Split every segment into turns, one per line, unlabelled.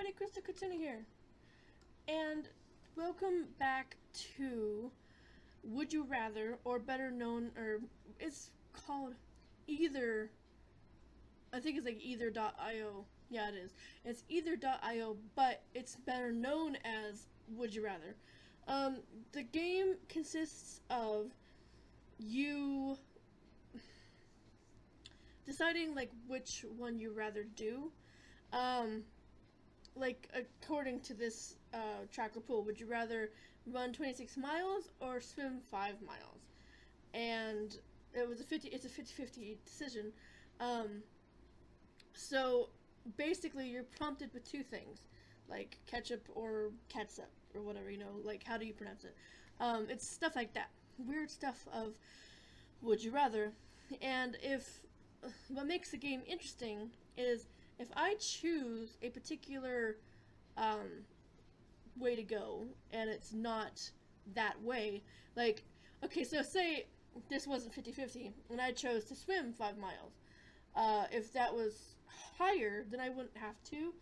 everybody, Krista Katsuni here, and welcome back to Would You Rather, or better known, or it's called Either, I think it's like either.io, yeah it is, it's either.io, but it's better known as Would You Rather. The game consists of you deciding like which one you rather do. Like according to this tracker pool, would you rather run 26 miles or swim 5 miles? And it's a 50-50 decision. So basically you're prompted with two things, like ketchup or catsup or whatever, like how do you pronounce it? It's stuff like that. Weird stuff of would you rather. And what makes the game interesting is if I choose a particular way to go and it's not that way, like, okay, so say this wasn't 50-50 and I chose to swim 5 miles. If that was higher, then I wouldn't have to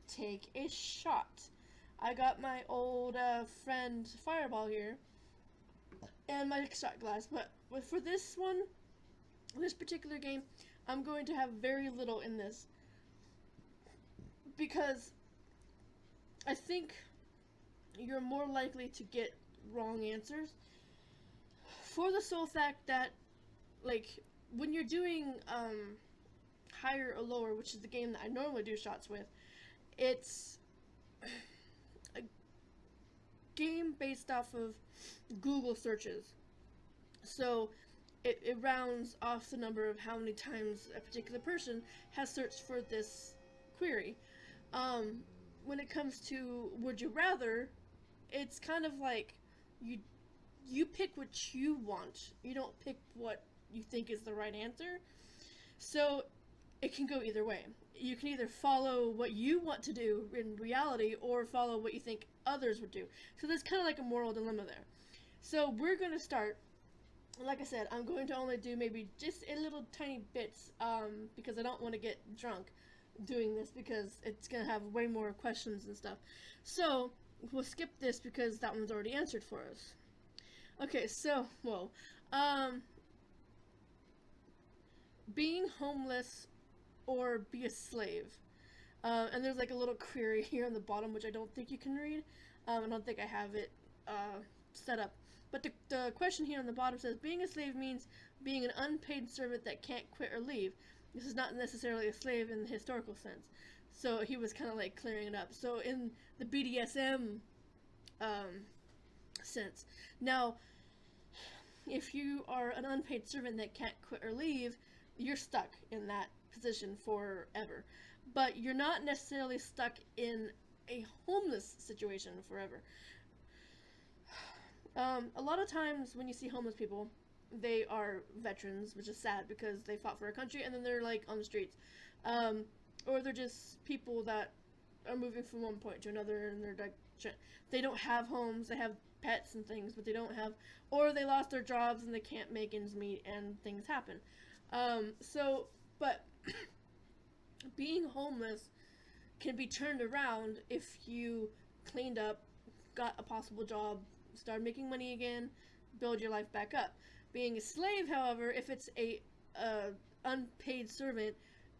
take a shot. I got my old friend Fireball here and my shot glass, but for this particular game, I'm going to have very little in this because I think you're more likely to get wrong answers for the sole fact that, like, when you're doing higher or lower, which is the game that I normally do shots with, it's a game based off of Google searches. So it rounds off the number of how many times a particular person has searched for this query. When it comes to would you rather, it's kind of like you pick what you want. You don't pick what you think is the right answer. So it can go either way. You can either follow what you want to do in reality or follow what you think others would do. So there's kind of like a moral dilemma there. So we're going to start. Like I said, I'm going to only do maybe just a little tiny bits because I don't want to get drunk doing this because it's going to have way more questions and stuff. So we'll skip this because that one's already answered for us. Okay, so, being homeless or be a slave. And there's like a little query here on the bottom which I don't think you can read. I don't think I have it set up. But the question here on the bottom says, being a slave means being an unpaid servant that can't quit or leave. This is not necessarily a slave in the historical sense. So he was kind of like clearing it up. So in the BDSM sense. Now, if you are an unpaid servant that can't quit or leave, you're stuck in that position forever. But you're not necessarily stuck in a homeless situation forever. A lot of times when you see homeless people, they are veterans, which is sad because they fought for our country and then they're like on the streets. Or they're just people that are moving from one point to another and they're like, they don't have homes, they have pets and things, but they don't have, or they lost their jobs and they can't make ends meet and things happen. But being homeless can be turned around if you cleaned up, got a possible job, start making money again, build your life back up. Being a slave, however, if it's a unpaid servant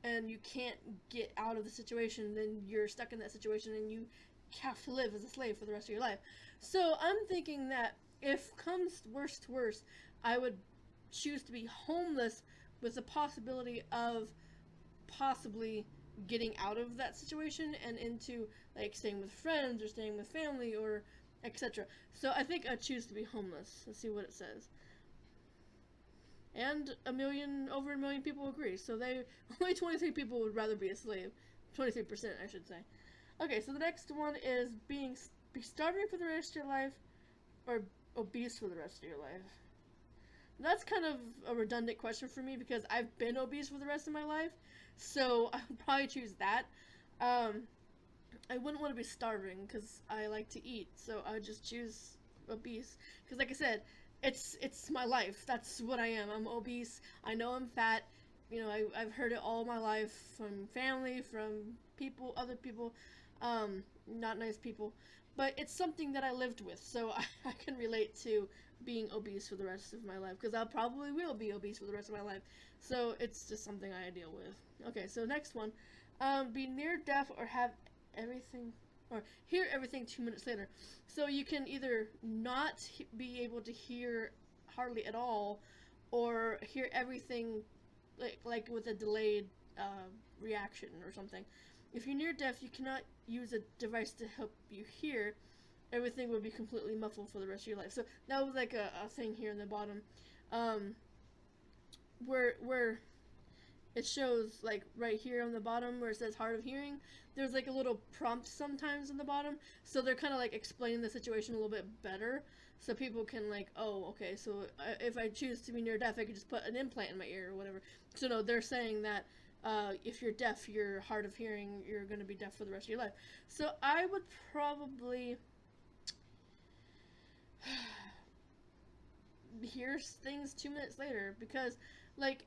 and you can't get out of the situation, then you're stuck in that situation and you have to live as a slave for the rest of your life. So I'm thinking that if comes worst to worst, I would choose to be homeless with the possibility of possibly getting out of that situation and into like staying with friends or staying with family or etc. So I think I choose to be homeless. Let's see what it says. And over a million people agree. So only 23 people would rather be a slave. 23%, I should say. Okay, so the next one is be starving for the rest of your life or obese for the rest of your life. That's kind of a redundant question for me because I've been obese for the rest of my life. So I would probably choose that. I wouldn't want to be starving because I like to eat, so I would just choose obese. Because like I said, it's my life. That's what I am. I'm obese. I know I'm fat. I've heard it all my life from family, from people, other people, not nice people, but it's something that I lived with, so I can relate to being obese for the rest of my life, because I probably will be obese for the rest of my life, so it's just something I deal with. Okay, so next one, be near deaf or have everything, or hear everything 2 minutes later. So you can either not be able to hear hardly at all, or hear everything like with a delayed reaction or something. If you're near deaf, you cannot use a device to help you hear. Everything would be completely muffled for the rest of your life. So that was like a thing here in the bottom, where it shows, like right here on the bottom where it says hard of hearing. There's like a little prompt sometimes in the bottom, so they're kind of like explaining the situation a little bit better, so people can like, oh, okay, so if I choose to be near deaf, I could just put an implant in my ear or whatever. So no, they're saying that if you're deaf, you're hard of hearing, you're going to be deaf for the rest of your life. So I would probably hear things 2 minutes later, because like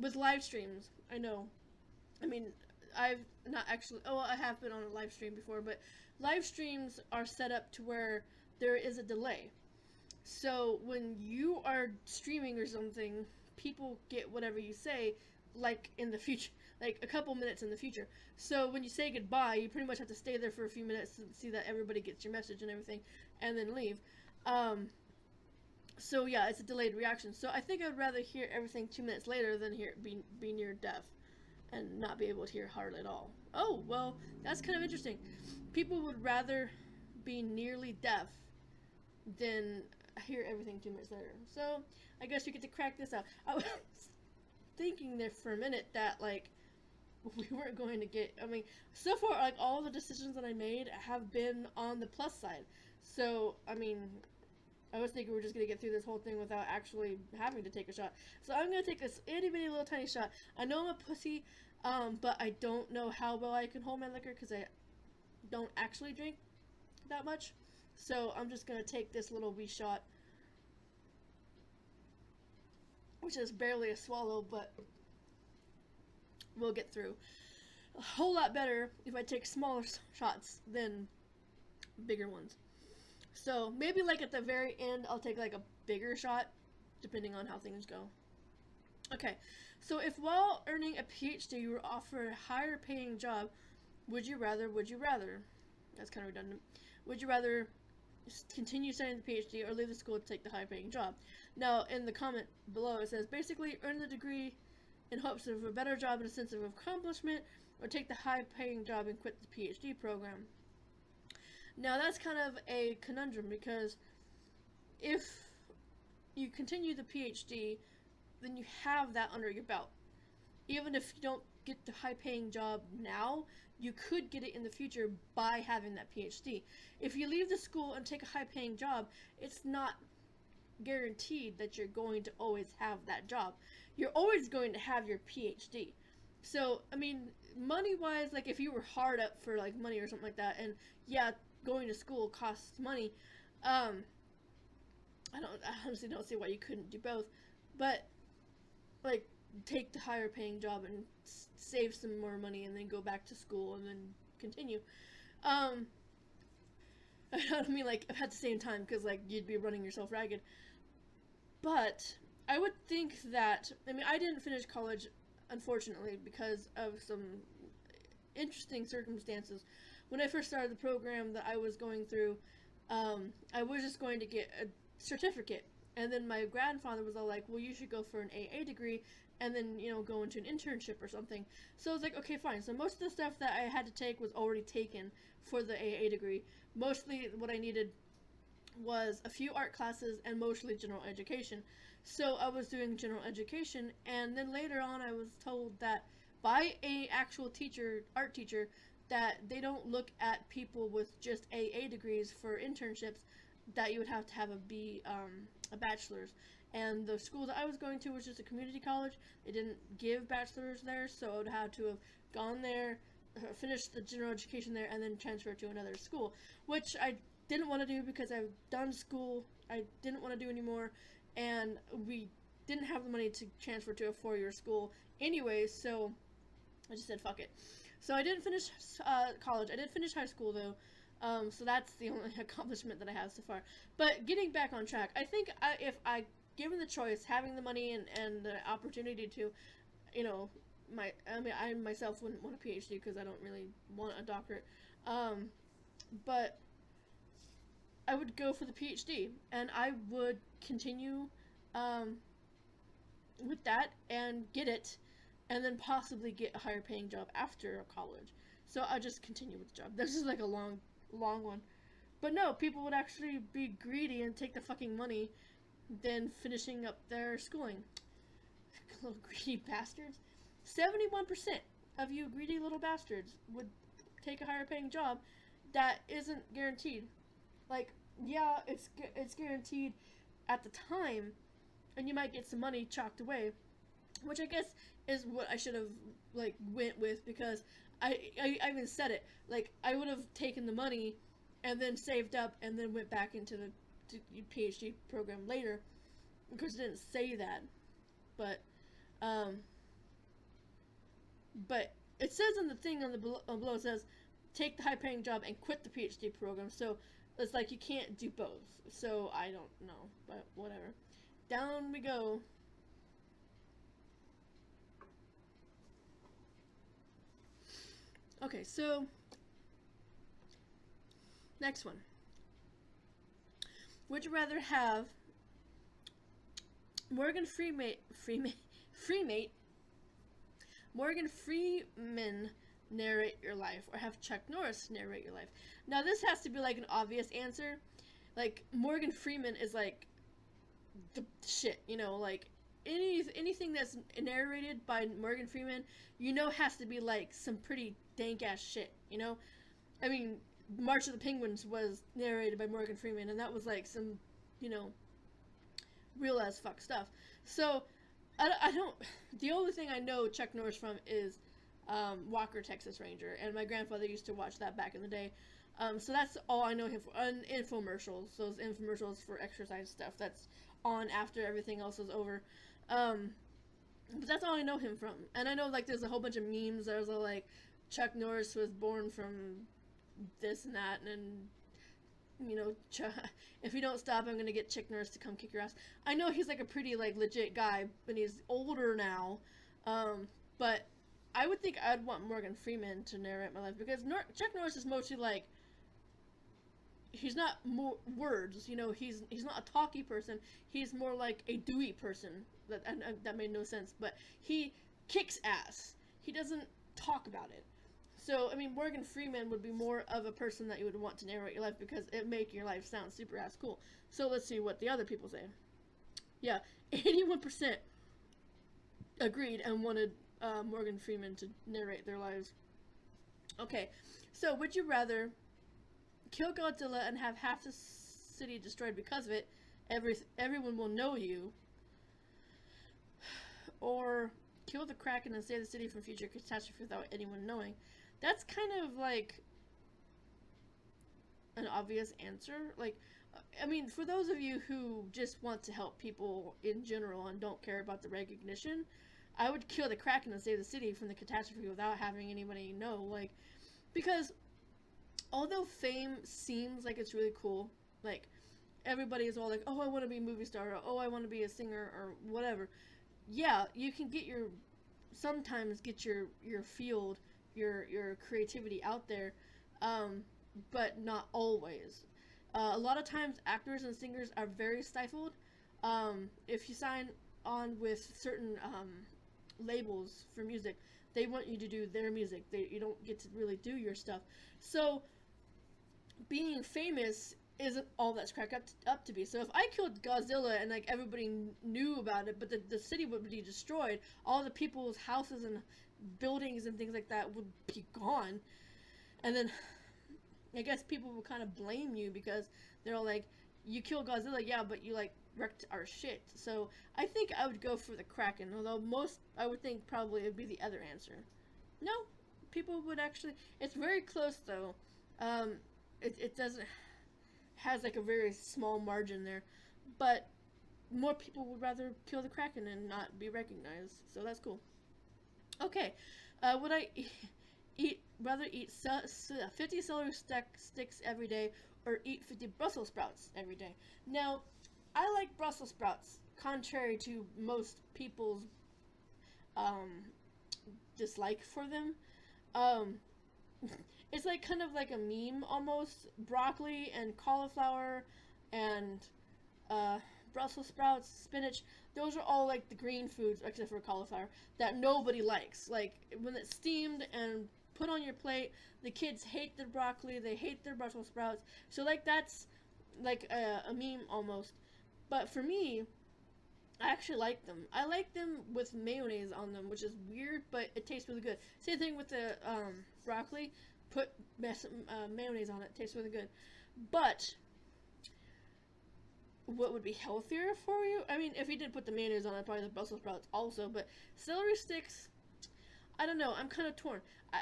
with live streams, I know, I mean, I've not actually, oh, I have been on a live stream before, but live streams are set up to where there is a delay. So when you are streaming or something, people get whatever you say, like in the future, like a couple minutes in the future. So when you say goodbye, you pretty much have to stay there for a few minutes to see that everybody gets your message and everything, and then leave. So yeah, it's a delayed reaction. So I think I'd rather hear everything 2 minutes later than be near deaf and not be able to hear hardly at all. Oh, well, that's kind of interesting. People would rather be nearly deaf than hear everything 2 minutes later. So I guess we get to crack this out. I was thinking there for a minute that like we weren't going to get, I mean, so far like all the decisions that I made have been on the plus side. So I mean, I was thinking we were just going to get through this whole thing without actually having to take a shot. So I'm going to take this itty bitty little tiny shot. I know I'm a pussy, but I don't know how well I can hold my liquor because I don't actually drink that much. So I'm just going to take this little wee shot, which is barely a swallow, but we'll get through. A whole lot better if I take smaller shots than bigger ones. So maybe like at the very end, I'll take like a bigger shot, depending on how things go. Okay, so if while earning a PhD you were offered a higher paying job, would you rather? That's kind of redundant. Would you rather continue studying the PhD or leave the school to take the high paying job? Now, in the comment below, it says basically earn the degree in hopes of a better job and a sense of accomplishment, or take the high paying job and quit the PhD program. Now that's kind of a conundrum, because if you continue the PhD, then you have that under your belt. Even if you don't get the high-paying job now, you could get it in the future by having that PhD. If you leave the school and take a high-paying job, it's not guaranteed that you're going to always have that job. You're always going to have your PhD. So, I mean, money-wise, like if you were hard up for like money or something like that, and yeah, going to school costs money. I honestly don't see why you couldn't do both, but like take the higher paying job and save some more money and then go back to school and then continue. I don't mean like at the same time, because like you'd be running yourself ragged. But I would think that, I mean, I didn't finish college, unfortunately, because of some interesting circumstances. When I first started the program that I was going through, I was just going to get a certificate, and then my grandfather was all like, well, you should go for an AA degree and then, you know, go into an internship or something. So I was like, okay, fine. So most of the stuff that I had to take was already taken for the AA degree. Mostly what I needed was a few art classes and mostly general education. So I was doing general education, and then later on I was told that by a actual teacher, art teacher, that they don't look at people with just AA degrees for internships, that you would have to have a bachelor's. And the school that I was going to was just a community college. They didn't give bachelor's there, so I would have to have gone there, finished the general education there, and then transfer to another school, which I didn't want to do because I've done school I didn't want to do anymore, and we didn't have the money to transfer to a 4-year school anyway, so I just said fuck it. So I didn't finish college. I did finish high school though, so that's the only accomplishment that I have so far. But getting back on track, I think if I given the choice, having the money and the opportunity to, you know, I myself wouldn't want a PhD because I don't really want a doctorate, but I would go for the PhD, and I would continue with that and get it, and then possibly get a higher paying job after college. So I'll just continue with the job. This is like a long one. But no, people would actually be greedy and take the fucking money than finishing up their schooling. Little greedy bastards. 71% of you greedy little bastards would take a higher paying job that isn't guaranteed. Like, yeah, it's guaranteed at the time, and you might get some money chalked away, which I guess is what I should have, like, went with, because I even said it. Like, I would have taken the money and then saved up and then went back into the PhD program later, because it didn't say that. But it says in the thing on the below, it says, take the high-paying job and quit the PhD program. So it's like you can't do both. So I don't know, but whatever. Down we go. Okay, so next one. Would you rather have Morgan Freeman narrate your life, or have Chuck Norris narrate your life? Now this has to be like an obvious answer. Like, Morgan Freeman is like the shit, you know, like anything that's narrated by Morgan Freeman, you know, has to be like some pretty dank ass shit, you know? I mean, March of the Penguins was narrated by Morgan Freeman, and that was like some, you know, real as fuck stuff. So I don't, the only thing I know Chuck Norris from is Walker, Texas Ranger, and my grandfather used to watch that back in the day. So that's all I know him for. And infomercials, those infomercials for exercise stuff that's on after everything else is over. But that's all I know him from. And I know, like, there's a whole bunch of memes. There's like, Chuck Norris was born from this and that, and you know, if you don't stop, I'm gonna get Chuck Norris to come kick your ass. I know he's like a pretty, like, legit guy, but he's older now. But I would think I'd want Morgan Freeman to narrate my life, because Chuck Norris is mostly like, he's not more words, you know, he's not a talky person. He's more like a doey person. That made no sense, but he kicks ass. He doesn't talk about it. So, I mean, Morgan Freeman would be more of a person that you would want to narrate your life, because it make your life sound super ass cool. So let's see what the other people say. Yeah, 81% agreed and wanted Morgan Freeman to narrate their lives. Okay, so would you rather kill Godzilla and have half the city destroyed because of it, everyone will know you, or kill the Kraken and save the city from future catastrophe without anyone knowing? That's kind of like an obvious answer. Like, I mean, for those of you who just want to help people in general and don't care about the recognition, I would kill the Kraken and save the city from the catastrophe without having anybody know. Like, because although fame seems like it's really cool, like, everybody is all like, oh, I want to be a movie star, or oh, I want to be a singer, or whatever. Yeah, you can sometimes get your field, your creativity out there, but not always. A lot of times actors and singers are very stifled. If you sign on with certain labels for music, they want you to do their music. You don't get to really do your stuff. So being famous isn't all that's cracked up to be. So if I killed Godzilla and, like, everybody knew about it, but the city would be destroyed, all the people's houses and buildings and things like that would be gone, and then I guess people would kind of blame you, because they're all like, you killed Godzilla, yeah, but you, like, wrecked our shit. So I think I would go for the Kraken, although I would think probably it would be the other answer. No, people would actually, it's very close though. It doesn't, has like a very small margin there, but more people would rather kill the Kraken and not be recognized. So that's cool. Okay, would I rather eat 50 celery sticks every day or eat 50 Brussels sprouts every day? Now, I like Brussels sprouts, contrary to most people's um, dislike for them. Um, it's like kind of like a meme almost. Broccoli and cauliflower and uh, Brussels sprouts, spinach. Those are all like the green foods, except for cauliflower, that nobody likes. Like when it's steamed and put on your plate, the kids hate their broccoli, they hate their Brussels sprouts. So like that's like a meme almost. But for me, I actually like them. I like them with mayonnaise on them, which is weird, but it tastes really good. Same thing with the broccoli. Put mayonnaise on it. It tastes really good. But what would be healthier for you? I mean, if you did put the mayonnaise on it, probably the Brussels sprouts also. But celery sticks, I don't know. I'm kind of torn.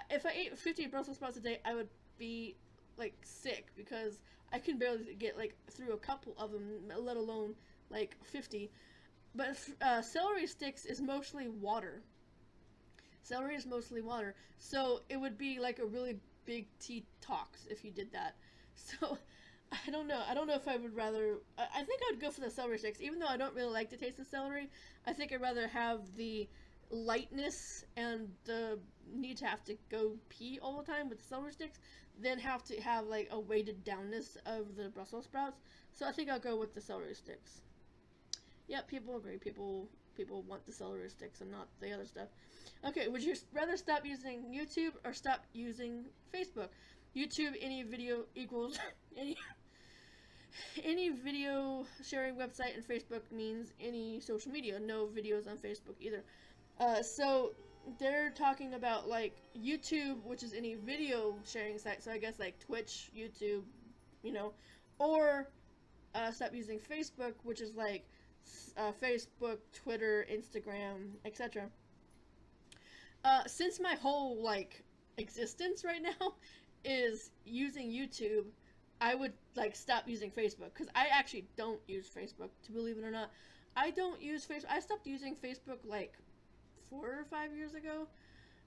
If I ate 50 Brussels sprouts a day, I would be like sick because I can barely get like through a couple of them, let alone like 50. But celery sticks is mostly water. Celery is mostly water, so it would be like a really big detox if you did that. So I don't know. I don't know if I would rather. I think I would go for the celery sticks, even though I don't really like the taste of celery. I think I'd rather have the lightness and the need to have to go pee all the time with the celery sticks than have to have like a weighted downness of the Brussels sprouts. So I think I'll go with the celery sticks. Yeah, people agree. People want the celery sticks and not the other stuff. Okay, would you rather stop using YouTube or stop using Facebook? YouTube, any video equals any video sharing website, and Facebook means any social media. No videos on Facebook either. So they're talking about like YouTube, which is any video sharing site. So I guess like Twitch, YouTube, or stop using Facebook, which is like Facebook, Twitter, Instagram, etc. Since my whole like existence right now is using YouTube, I would like stop using Facebook because I actually don't use Facebook, to believe it or not. I don't use Facebook. I stopped using Facebook like 4 or 5 years ago.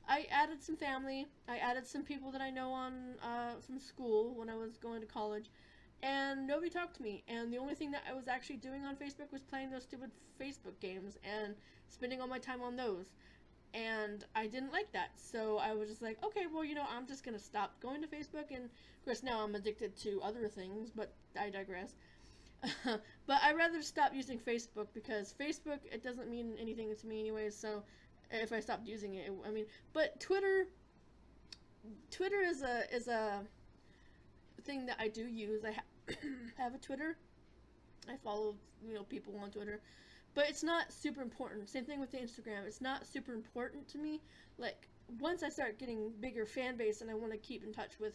I added some family. I added some people that I know on from school when I was going to college, and nobody talked to me. And the only thing that I was actually doing on Facebook was playing those stupid Facebook games and spending all my time on those. And I didn't like that, so I was just like, okay, well, I'm just gonna stop going to Facebook. And of course now I'm addicted to other things, but I digress. But I'd rather stop using Facebook because Facebook, it doesn't mean anything to me anyways. So if I stopped using it, but Twitter is a thing that I do use. I have a Twitter. I follow people on Twitter, but it's not super important. Same thing with the Instagram. It's not super important to me. Like once I start getting bigger fan base and I want to keep in touch with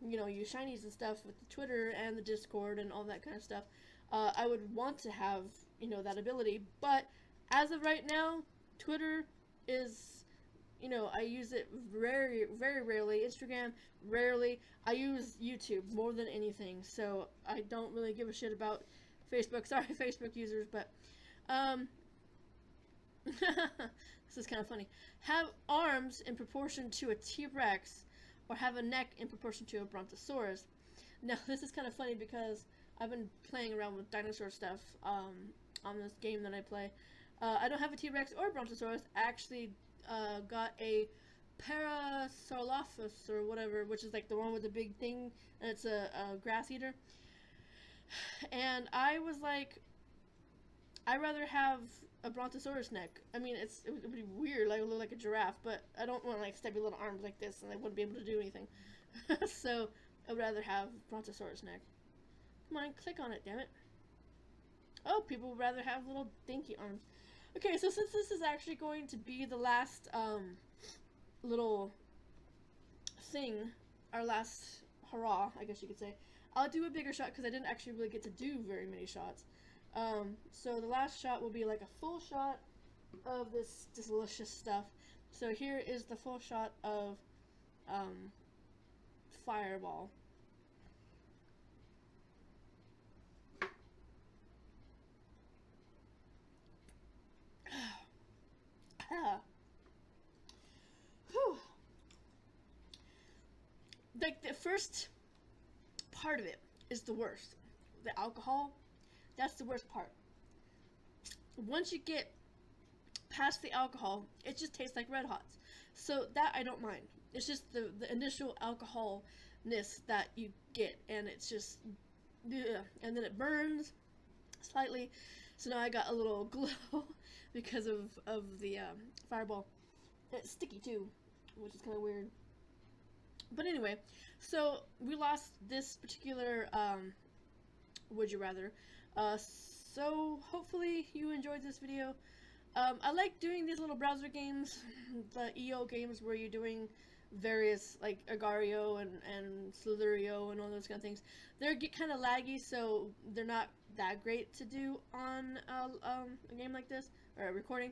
you shinies and stuff with the Twitter and the Discord and all that kind of stuff, I would want to have that ability. But as of right now, Twitter is I use it very, very rarely. Instagram, rarely. I use YouTube more than anything, so I don't really give a shit about Facebook. Sorry, Facebook users, but this is kind of funny. Have arms in proportion to a T-Rex or have a neck in proportion to a Brontosaurus. Now, this is kind of funny because I've been playing around with dinosaur stuff on this game that I play. I don't have a T-Rex or a Brontosaurus. I actually got a Parasaurolophus or whatever, which is like the one with the big thing, and it's a grass eater. And I was like, I'd rather have a Brontosaurus neck. I mean, it would be weird, like it would look like a giraffe, but I don't want like stubby little arms like this, and I wouldn't be able to do anything. So I'd rather have Brontosaurus neck. Come on, click on it, damn it. Oh, people would rather have little dinky arms. Okay, so since this is actually going to be the last little thing, our last hurrah, I guess you could say, I'll do a bigger shot because I didn't actually really get to do very many shots. So the last shot will be like a full shot of this delicious stuff. So here is the full shot of Fireball. like the first part of it is the worst. The alcohol, that's the worst part. Once you get past the alcohol, it just tastes like Red Hots. So that I don't mind. It's just the initial alcoholness that you get, and it's just, ugh. And then it burns slightly. So now I got a little glow because of the Fireball. It's sticky too, which is kind of weird. But anyway, so we lost this particular Would You Rather. So hopefully you enjoyed this video. I like doing these little browser games, the EO games where you're doing various, like Agario and Slitherio and all those kind of things. They get kind of laggy, so they're not that great to do on a game like this, or a recording.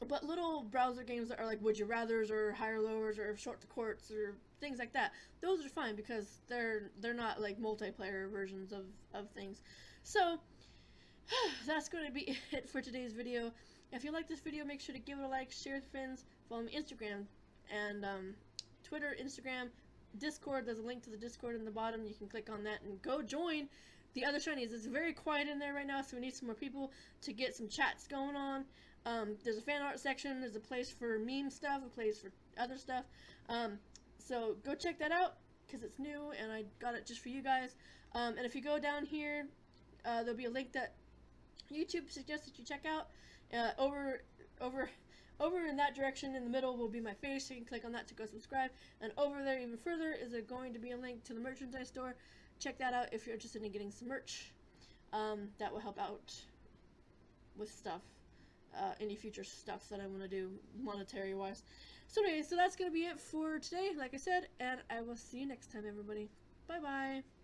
But little browser games that are like Would You Rathers or Higher Lowers or Short to Courts or things like that, those are fine because they're not like multiplayer versions of things. So that's going to be it for today's video. If you like this video, make sure to give it a like, share with friends, follow me Instagram and Twitter, Instagram, Discord. There's a link to the Discord in the bottom. You can click on that and go join the other shinies. It's very quiet in there right now, so we need some more people to get some chats going on. There's a fan art section. There's a place for meme stuff, a place for other stuff. So go check that out because it's new and I got it just for you guys. And if you go down here, there'll be a link that YouTube suggests that you check out. Over in that direction in the middle will be my face, so you can click on that to go subscribe. And over there even further is going to be a link to the merchandise store. Check that out if you're interested in getting some merch. That will help out with stuff. Any future stuff that I want to do monetary wise. So anyway, so that's going to be it for today, like I said, and I will see you next time, everybody. Bye bye.